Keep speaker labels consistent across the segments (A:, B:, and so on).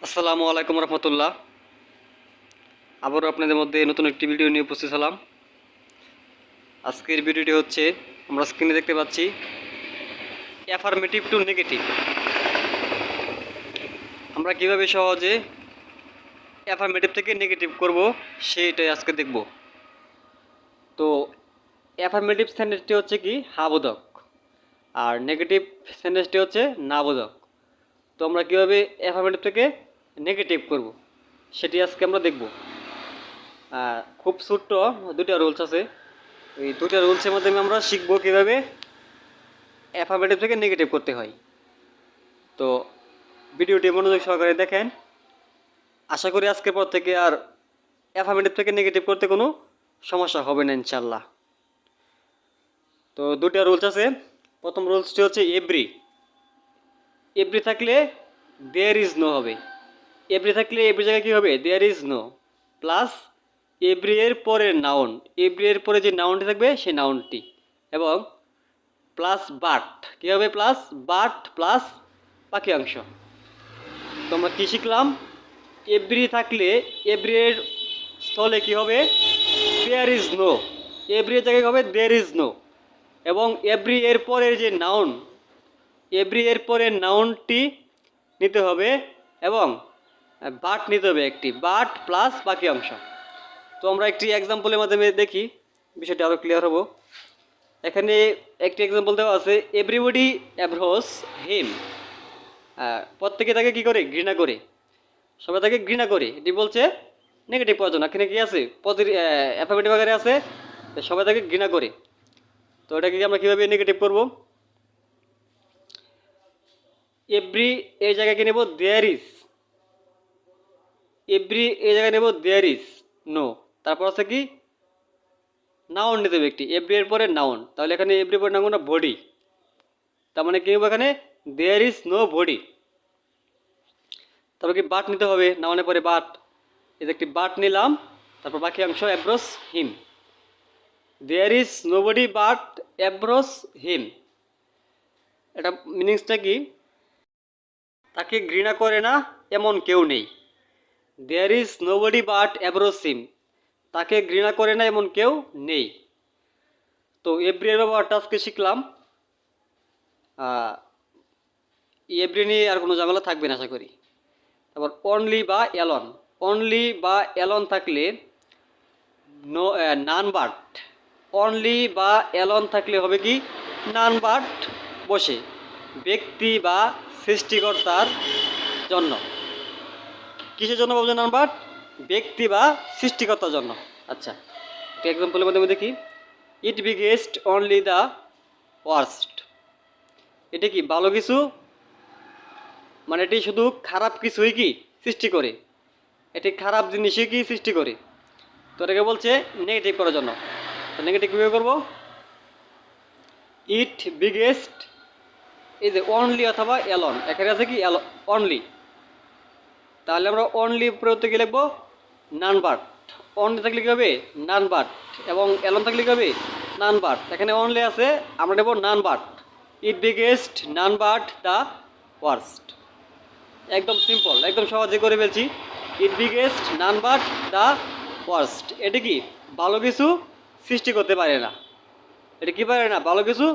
A: আসসালামু আলাইকুম রহমতুল্লাহ। আবারও আপনাদের মধ্যে নতুন একটি ভিডিও নিয়ে উপস্থিত হলাম। আজকের ভিডিওটি হচ্ছে, আমরা স্ক্রিনে দেখতে পাচ্ছি অ্যাফার্মেটিভ টু নেগেটিভ। আমরা কিভাবে সহজে অ্যাফার্মেটিভ থেকে নেগেটিভ করব সেইটাই আজকে দেখব। তো অ্যাফার্মেটিভ সেন্টেন্সটি হচ্ছে কি হ্যাঁ-বোধক, আর নেগেটিভ সেন্টেন্সটি হচ্ছে না-বোধক। তো আমরা কিভাবে অ্যাফার্মেটিভ থেকে নেগেটিভ করব সেটি আজকে আমরা দেখব। খুব ছোট্ট দুটো রুলস আছে। এই দুটো রুলসের মাধ্যমে আমরা শিখব কীভাবে অ্যাফার্মেটিভ থেকে নেগেটিভ করতে হয়। তো ভিডিওটি মনোযোগ সহকারে দেখেন। আশা করি আজকের পর থেকে আর অ্যাফার্মেটিভ থেকে নেগেটিভ করতে কোনো সমস্যা হবে না ইনশাল্লাহ। তো দুটো রুলস আছে। প্রথম রুলসটি হচ্ছে এভরি। এভরি থাকলে দেয়ার ইজ নো হবে। এভরি থাকলে এভরি জায়গায় কী হবে? There is no plus every এর পরের নাউন, এভরি এর পরে যে নাউনটি থাকবে সেই নাউনটি, এবং প্লাস বাট কী হবে? প্লাস বাট প্লাস বাকি অংশ। তো আমরা কী শিখলাম? এভরি থাকলে এভরি এর স্থলে কী হবে? There is no. এভরি এর জায়গায় হবে দেয়ার ইজ নো, এবং এভরি এর পরের যে নাউন, এভরি এর পরের নাউনটি নিতে হবে, এবং বাট নিতে হবে একটি, বাট প্লাস বাকি অংশ। তো আমরা একটি এক্সাম্পলের মাধ্যমে দেখি, বিষয়টি আরও ক্লিয়ার হবো। এখানে একটি এক্সাম্পল দেওয়া আছে, এভরিবডি অ্যাভ্রোস হিম। প্রত্যেকে তাকে কী করে? ঘৃণা করে। সবাই তাকে ঘৃণা করে, এটি বলছে নেগেটিভ পর্যন্ত। এখানে কি আছে? অ্যাফার্মেটিভ আকারে আছে, সবাই তাকে ঘৃণা করে। তো এটাকে আমরা কীভাবে নেগেটিভ করব? এভরি এই জায়গায় কি নেব? There is. এভরি এই জায়গায় নেব দেয়ার ইজ নো। তারপর আছে কি? নাউন নিতে হবে একটি, এভরি এর পরে নাউন। তাহলে এখানে এভরি পরে নাউন বডি, তার মানে কি হবে? এখানে দেয়ার ইজ নো বডি। তারপর কি? বাট নিতে হবে, নাউনের পরে বাট। এই যে একটি বাট নিলাম, তারপর বাকি অংশ abhors him. There is nobody but abhors him. এটা মিনিংসটা কি? তাকে ঘৃণা করে না এমন কেউ নেই। There is nobody but abhors him, তাকে ঘৃণা করে না এমন কেউ নেই। তো এভরি এর ব্যবহারটা আজকে শিখলাম। এভরি নিয়ে আর কোনো ঝামেলা থাকবে না আশা করি। তারপর অনলি বা অ্যালন। অনলি বা অ্যালন থাকলে নো, নান বাট। অনলি বা অ্যালন থাকলে হবে কি? নান বাট বসে, ব্যক্তি বা সৃষ্টিকর্তার জন্য। কিসের জন্য বলছে নান বাট? ব্যক্তি বা সৃষ্টিকর্তার জন্য। আচ্ছা, একটা এক্সাম্পলের মাধ্যমে দেখি। ইট বিগেস্ট অনলি দ্য ওয়ার্স্ট। এটা কি? ভালো কিছু, মানে এটি শুধু খারাপ কিছুই কি সৃষ্টি করে, এটি খারাপ জিনিসই কি সৃষ্টি করে। তো এটাকে বলছে নেগেটিভ করার জন্য। তো নেগেটিভ কীভাবে করবো? ইট বিগেস্ট, এই যে অনলি অথবা অ্যালন, এখানে আছে কি অনলি, তাহলে আমরা অনলি প্রয়োগ কি লিখবো? None but. অনলি থাকলে কী হবে? নান বাট, এবং অ্যালন থাকলে কী হবে? None but. এখানে অনলি আছে, আমরা নেব none but. It biggest none but the worst. একদম সিম্পল, একদম সহজে করে ফেলছি। It biggest none but the worst. এটা কি? ভালো কিছু সৃষ্টি করতে পারে না। এটা কি পারে না? ভালো কিছু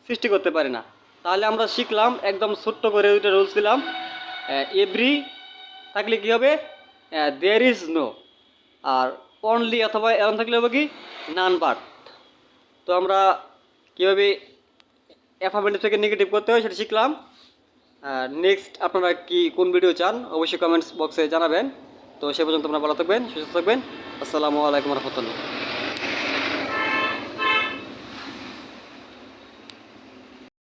A: সৃষ্টি করতে পারে না। তাহলে আমরা শিখলাম, একদম ছোট্ট করে দুইটা রুলস দিলাম। এভরি থাকলে কি হবে? There is no. আর অনলি অথবা এরম থাকলে হবে কি? None but. তো আমরা কীভাবে অ্যাফার্মেটিভ থেকে নেগেটিভ করতে হয় সেটা শিখলাম। নেক্সট আপনারা কি কোন ভিডিও চান অবশ্যই কমেন্টস বক্সে জানাবেন। তো সে পর্যন্ত আপনারা ভালো থাকবেন, সুস্থ থাকবেন। আসসালামু আলাইকুম রহমতুল্লাহ।